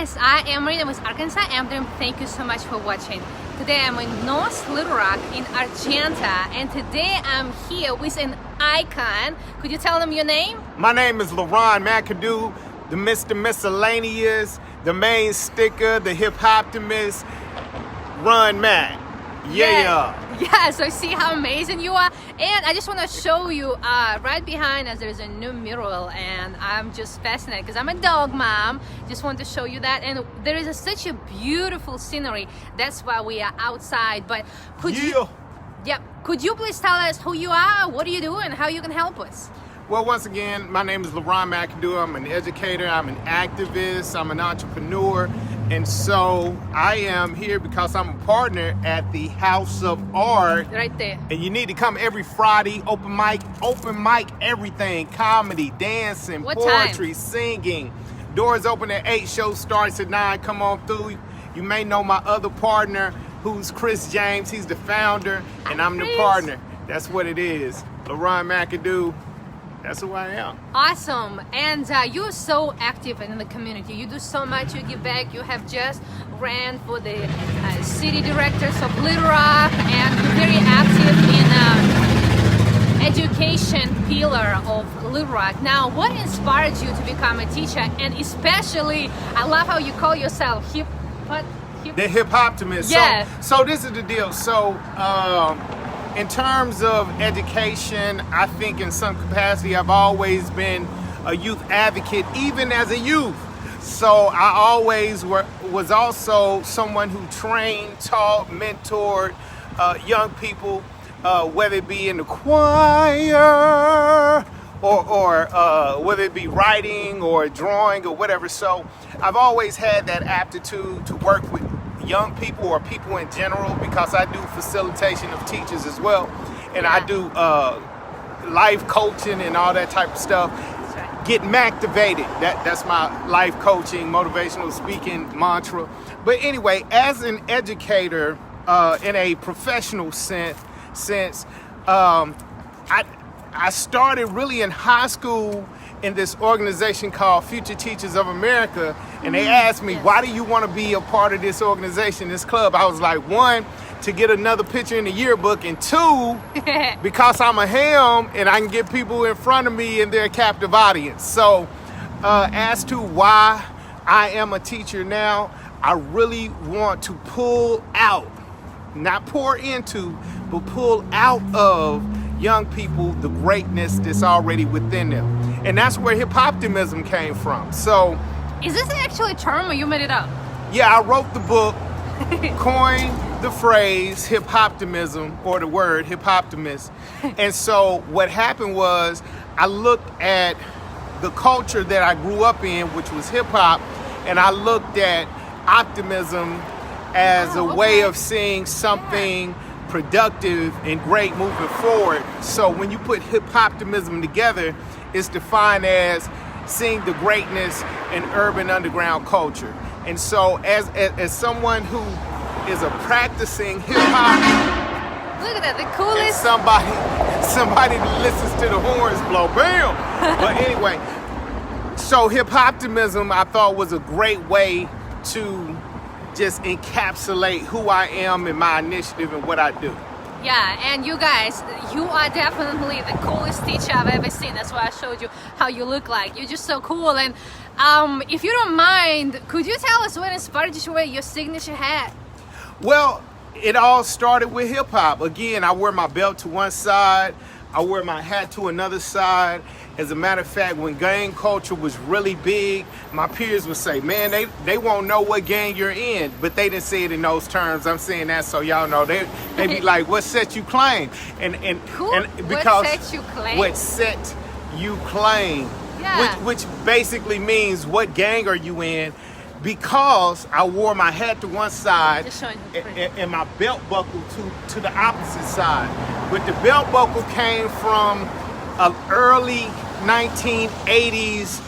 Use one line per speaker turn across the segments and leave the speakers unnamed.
guys, I am Marina with Arkansas Amdream. Thank you so much for watching. Today I'm in North Little Rock in Argenta, and today I'm here with an icon. Could you tell them your name?
My name is Leron McAdoo, the Mr. Miscellaneous, the main sticker, the hiphoptimist, Run Mac. Yeah.
Yeah, so see how amazing you are. And I just want to show you right behind us there's a new mural, and I'm just fascinated because I'm a dog mom. Just want to show you that. And there is such a beautiful scenery. That's why we are outside. But could you please tell us who you are, what do you do, and how you can help us?
Well, once again, my name is Leron McAdoo. I'm an educator, I'm an activist, I'm an entrepreneur, and so I am here because I'm a partner at the House of Art.
Right there.
And you need to come every Friday, open mic, everything, comedy, dancing, poetry, singing. Doors open at 8, show starts at 9, come on through. You may know my other partner, who's Chris James. He's the founder, and I'm the partner. That's what it is. Leron McAdoo. That's who I am.
Awesome. And you're so active in the community. You do so much. You give back. You have just ran for the city directors of Little Rock, and you're very active in education pillar of Little Rock. Now, what inspired you to become a teacher? And especially, I love how you call yourself
the hiphoptimist.
Yeah.
So this is the deal. So in terms of education, I think in some capacity I've always been a youth advocate, even as a youth. So I always was also someone who trained, taught, mentored young people, whether it be in the choir or whether it be writing or drawing or whatever. So I've always had that aptitude to work with young people or people in general, because I do facilitation of teachers as well, and I do life coaching and all that type of stuff. Getting activated, that's my life coaching, motivational speaking mantra. But anyway, as an educator in a professional sense, I started really in high school in this organization called Future Teachers of America, and they asked me, why do you want to be a part of this organization, this club? I was like, 1, to get another picture in the yearbook, and 2, because I'm a ham and I can get people in front of me and they're a captive audience. So as to why I am a teacher now, I really want to pull out, not pour into, but pull out of young people the greatness that's already within them. And that's where hiphoptimism came from. So,
is this actually a term or you made it up?
Yeah, I wrote the book, coined the phrase hiphoptimism, or the word hiphoptimist. And so what happened was I looked at the culture that I grew up in, which was hip hop, and I looked at optimism as a way of seeing something productive and great moving forward. So when you put hiphoptimism together, it's defined as seeing the greatness in urban underground culture. And so as someone who is a practicing hip hop,
look at that, the coolest,
somebody that listens to the horns blow, bam. But anyway, so hiphoptimism I thought was a great way to just encapsulate who I am and my initiative and what I do.
Yeah, and you guys, you are definitely the coolest teacher I've ever seen. That's why I showed you how you look like. You're just so cool. And if you don't mind, could you tell us what inspired you to wear your signature hat?
Well, it all started with hip hop. Again, I wear my belt to one side, I wear my hat to another side. As a matter of fact, when gang culture was really big, my peers would say, man, they won't know what gang you're in, but they didn't say it in those terms. I'm saying that so y'all know. They be like, what set you claim? And because
what set you claim?
What set you claim,
yeah.
which basically means what gang are you in? Because I wore my hat to one side and my belt buckle to the opposite side. But the belt buckle came from an early 1980s.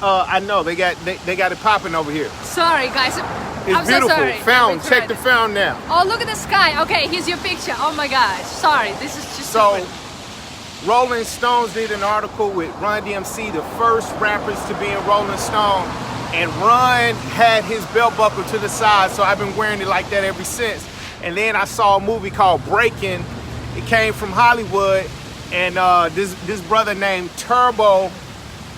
I know they got it popping over here.
Sorry guys,
it's beautiful.
So sorry.
Fountain, check the fountain now.
Oh, look at the sky. Okay, here's your picture. Oh my gosh, sorry, this is just
so. Rolling Stones did an article with Run DMC, the first rappers to be in Rolling Stone. and Ron had his belt buckle to the side, so I've been wearing it like that ever since. And then I saw a movie called Breaking. It came from Hollywood, and this brother named Turbo,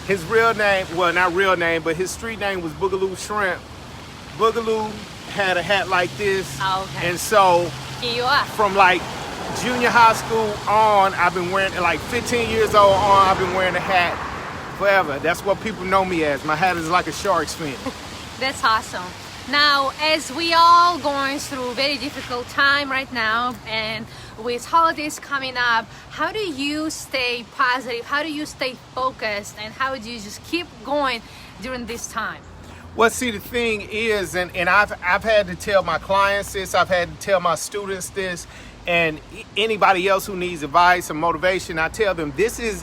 his real name, well, not real name, but his street name was Boogaloo Shrimp. Boogaloo had a hat like this, and so from like junior high school on, I've been wearing, like 15 years old on, I've been wearing a hat forever. That's what people know me as. My hat is like a shark's fin.
That's awesome. Now, as we all going through a very difficult time right now, and with holidays coming up, how do you stay positive? How do you stay focused? And how do you just keep going during this time?
Well, see, the thing is, and I've had to tell my clients this, I've had to tell my students this, and anybody else who needs advice or motivation, I tell them, this is,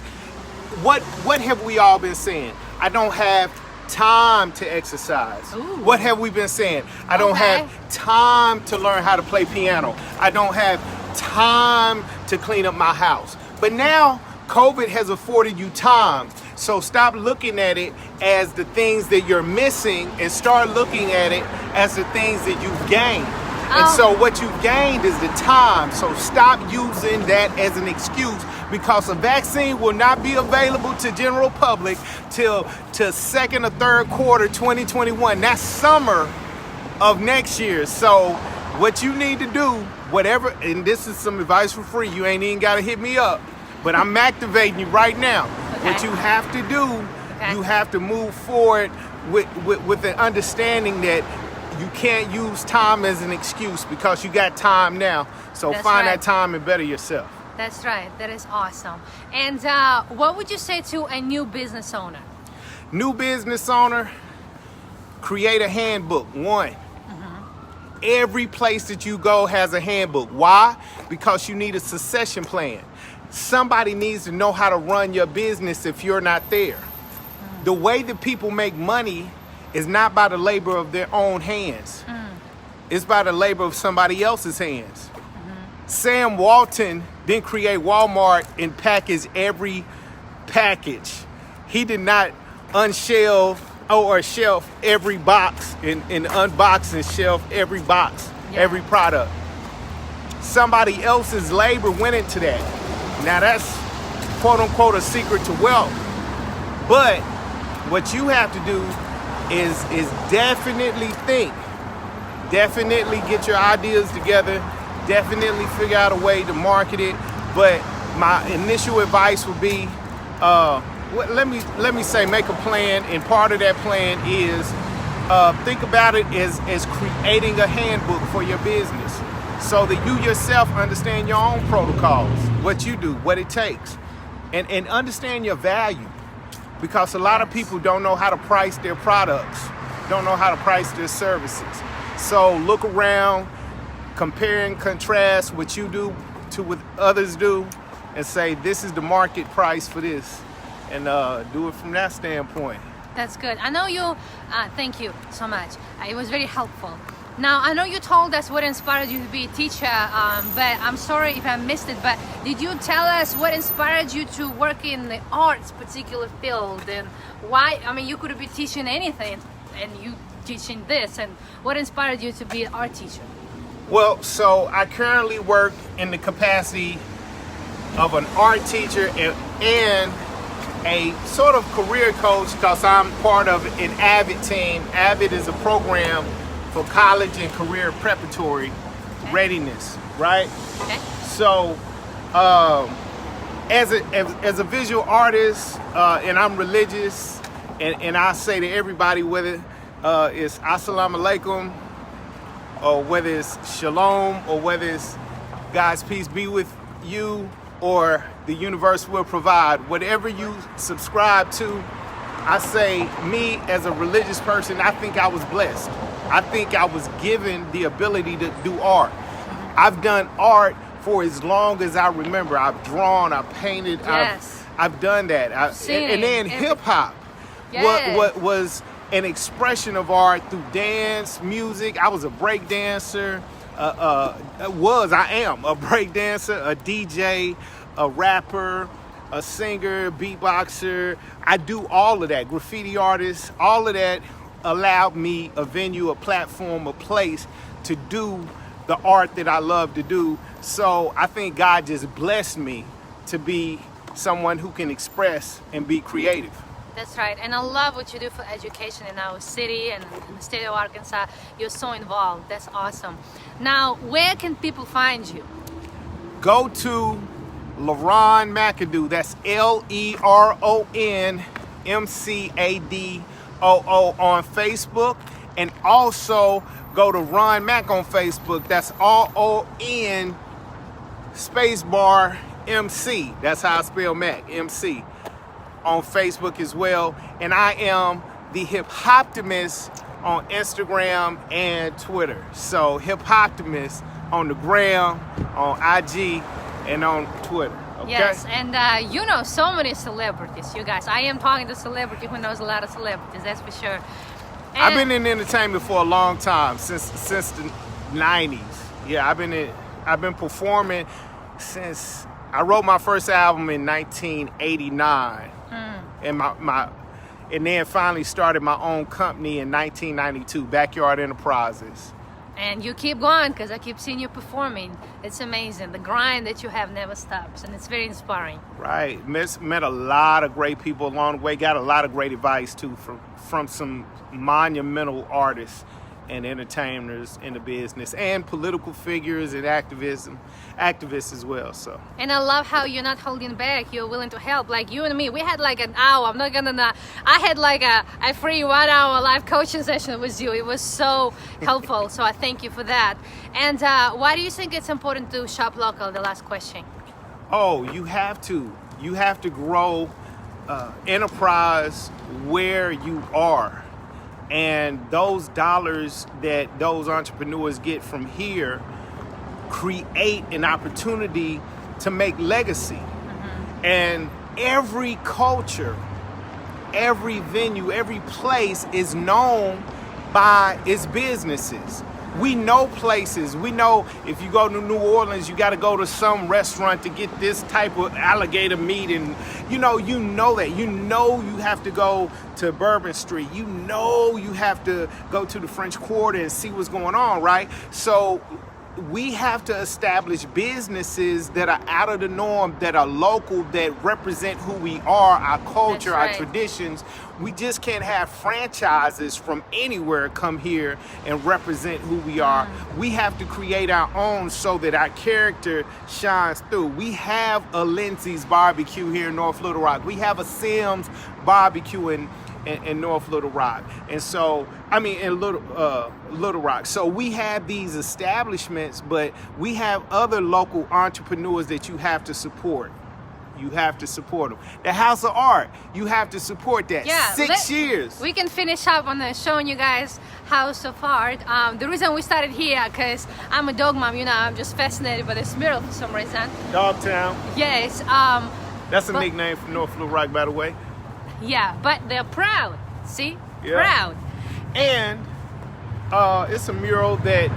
what have we all been saying? I don't have time to exercise.
Ooh.
What have we been saying? I don't have time to learn how to play piano. I don't have time to clean up my house. But now COVID has afforded you time. So stop looking at it as the things that you're missing and start looking at it as the things that you've gained. And so what you've gained is the time. So stop using that as an excuse, because a vaccine will not be available to general public till second or third quarter 2021. That's summer of next year. So what you need to do, whatever, and this is some advice for free, you ain't even got to hit me up, but I'm activating you right now. What you have to do, you have to move forward with the understanding that you can't use time as an excuse, because you got time now. So find that time and better yourself.
That's right. That is awesome. And what would you say to a new business owner?
New business owner, create a handbook. One. Every place that you go has a handbook. Why? Because you need a succession plan. Somebody needs to know how to run your business if you're not there. The way that people make money is not by the labor of their own hands. It's by the labor of somebody else's hands. Sam Walton didn't create Walmart and package every package. He did not unshelve or shelf every box and unbox and shelf every box, every product. Somebody else's labor went into that. Now that's quote unquote a secret to wealth. But what you have to do is definitely think, definitely get your ideas together, definitely figure out a way to market it. But my initial advice would be, let me say, make a plan, and part of that plan is think about it as creating a handbook for your business, so that you yourself understand your own protocols, what you do, what it takes, and understand your value. Because a lot of people don't know how to price their products, don't know how to price their services. So look around, compare and contrast what you do to what others do, and say, this is the market price for this, and do it from that standpoint.
That's good. I know you, thank you so much. It was very helpful. Now, I know you told us what inspired you to be a teacher, but I'm sorry if I missed it, but did you tell us what inspired you to work in the arts particular field, and why? I mean, you could be teaching anything, and you teaching this, and what inspired you to be an art teacher?
Well, so I currently work in the capacity of an art teacher and a sort of career coach, because I'm part of an AVID team. AVID is a program for college and career preparatory readiness, right? So as a visual artist, and I'm religious, and I say to everybody, whether it's Assalamu Alaikum, or whether it's Shalom, or whether it's God's peace be with you, or the universe will provide, whatever you subscribe to, I say, me as a religious person, I think I was blessed. I think I was given the ability to do art. I've done art for as long as I remember. I've drawn, I've painted, I've done that. And then hip hop what was an expression of art through dance, music. I was a break dancer. I am a break dancer, a DJ, a rapper, a singer, beatboxer. I do all of that. Graffiti artist, all of that allowed me a venue, a platform, a place to do the art that I love to do. So I think God just blessed me to be someone who can express and be creative.
That's right, and I love what you do for education in our city and in the state of Arkansas. You're so involved. That's awesome. Now, where can people find you?
Go to Leron McAdoo. That's LeronMcAdoo on Facebook, and also go to Ron Mac on Facebook. That's RON spacebar MC. That's how I spell Mac, MC, on Facebook as well. And I am the hiphoptimist on Instagram and Twitter. So hiphoptimist on the gram, on IG, and on Twitter. Okay?
Yes, and you know so many celebrities, you guys. I am talking to a celebrity who knows a lot of celebrities, that's for sure. And
I've been in entertainment for a long time, since the 90s. Yeah, I've been performing since I wrote my first album in 1989, and then finally started my own company in 1992, Backyard Enterprises.
And you keep going, because I keep seeing you performing. It's amazing. The grind that you have never stops, and it's very inspiring.
Right. Met a lot of great people along the way. Got a lot of great advice, too, from some monumental artists and entertainers in the business, and political figures and activists as well. So. And
I love how you're not holding back. You're willing to help. Like you and me, we had like an hour. I'm not gonna. I had like a free 1 hour live coaching session with you. It was so helpful. So I thank you for that. And why do you think it's important to shop local? The last question.
Oh, you have to. You have to grow enterprise where you are. And those dollars that those entrepreneurs get from here create an opportunity to make legacy. And every culture, every venue, every place is known by its businesses. We know places. We know if you go to New Orleans, you got to go to some restaurant to get this type of alligator meat, and you know that. You know you have to go to Bourbon Street. You know you have to go to the French Quarter and see what's going on, right? So we have to establish businesses that are out of the norm, that are local, that represent who we are, our culture, our traditions. We just can't have franchises from anywhere come here and represent who we are. We have to create our own so that our character shines through. We have a Lindsay's Barbecue here in North Little Rock. We have a Sims Barbecue in North Little Rock, and so in Little Rock. So we have these establishments, but we have other local entrepreneurs that you have to support. You have to support them. The House of Art, you have to support that.
Yeah,
6 years.
We can finish up on showing you guys House of Art. The reason we started here, because I'm a dog mom, I'm just fascinated by this mural for some reason.
Dogtown.
Yes.
That's a nickname for North Little Rock, by the way.
Yeah, but they're proud. See?
Yeah.
Proud.
And it's a mural that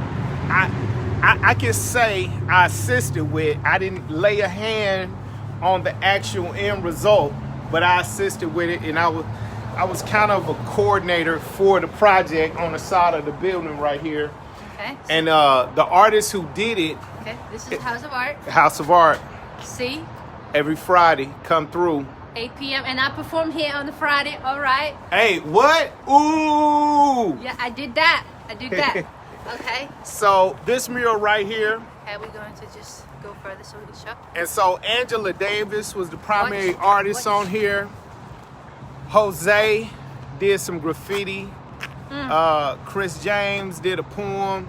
I can say I assisted with. I didn't lay a hand on the actual end result, but I assisted with it, and I was kind of a coordinator for the project on the side of the building right here.
Okay.
And the artist who did it.
Okay, this is House of Art.
House of Art.
See?
Every Friday, come through.
8 p.m. and I performed here on the Friday. All right.
Hey, what? Ooh.
Yeah, I did that. Okay.
So this mural right here.
Okay, we're going to just go further so we can show.
And so Angela Davis was the primary artist on here. Jose did some graffiti. Chris James did a poem.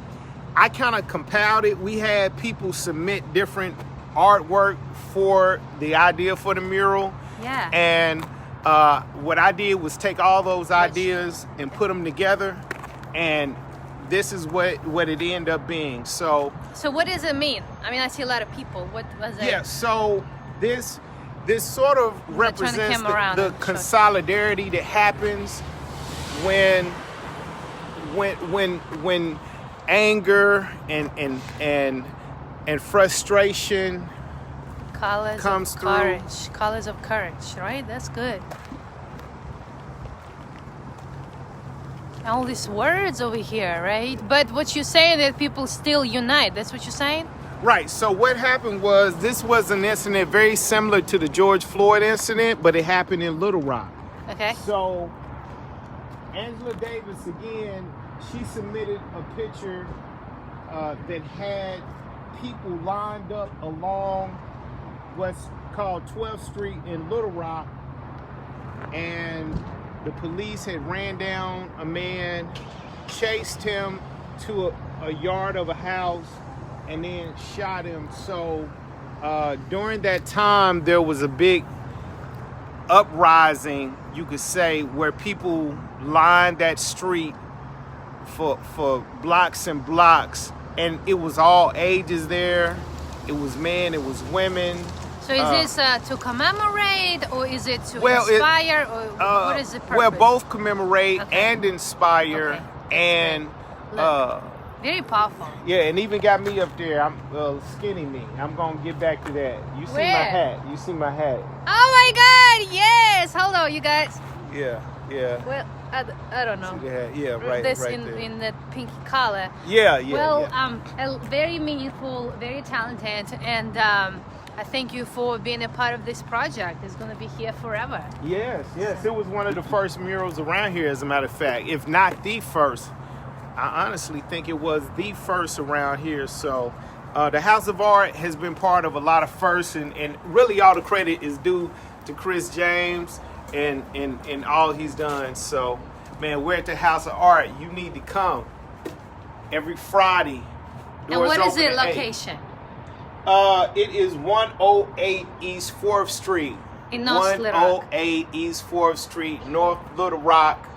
I kind of compiled it. We had people submit different artwork for the idea for the mural.
Yeah.
And what I did was take all those ideas and put them together, and this is what it ended up being. So
what does it mean? I see a lot of people. What was it?
Yeah, so this sort of represents the consolidarity that happens when anger and frustration comes through.
Colors of courage, right? That's good. all these words over here, right? But what you're saying that people still unite, that's what you're saying?
Right. So what happened was this was an incident very similar to the George Floyd incident, but it happened in Little Rock.
Okay.
So Angela Davis, again, she submitted a picture that had people lined up along what's called 12th Street in Little Rock, and the police had ran down a man, chased him to a yard of a house, and then shot him. So during that time, there was a big uprising, you could say, where people lined that street for blocks and blocks, and it was all ages there. It was men, it was women.
So is this to commemorate, or is it to inspire, or what is the purpose?
Well, both commemorate and inspire, and
very powerful.
yeah, and even got me up there. I'm skinny me. I'm gonna get back to that. You see my hat? You see my hat?
Oh my God! Yes. Hello, you guys.
Yeah, yeah.
Well, I don't know.
See the hat? Yeah, right,
This
right
in
there.
in the pink color.
Yeah, yeah.
Well,
yeah.
Very meaningful, very talented, and I thank you for being a part of this project. It's going to be here forever.
Yes, yes. It was one of the first murals around here, as a matter of fact, if not the first. I honestly think it was the first around here. So the House of Art has been part of a lot of firsts, and really all the credit is due to Chris James and all he's done. So, man, we're at the House of Art. You need to come every Friday.
And what is the location?
It is 108 East 4th Street.
In North Little Rock.
108 East 4th Street, North Little Rock,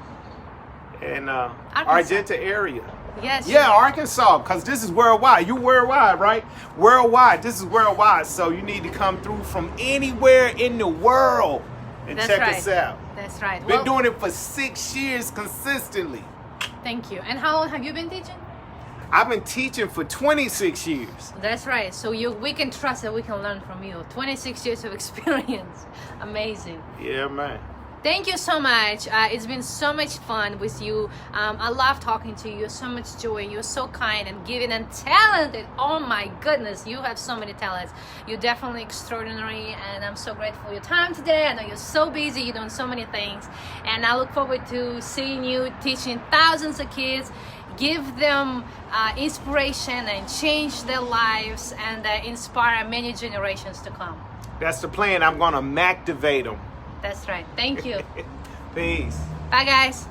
and Argenta area.
Yes.
Yeah, Arkansas, because this is worldwide. You worldwide, right? Worldwide. This is worldwide. So you need to come through from anywhere in the world and check us out.
That's right.
Been doing it for 6 years consistently.
Thank you. And how long have you been teaching?
I've been teaching for 26 years.
That's right. So we can trust that we can learn from you. 26 years of experience. Amazing.
Yeah, man.
Thank you so much. It's been so much fun with you. I love talking to you. So much joy. You're so kind and giving and talented. Oh my goodness, you have so many talents. You're definitely extraordinary, and I'm so grateful for your time today. I know you're so busy. You're doing so many things, and I look forward to seeing you teaching thousands of kids. Give them inspiration and change their lives, and inspire many generations to come.
That's the plan. I'm gonna activate them.
That's right. Thank you.
Peace.
Bye, guys.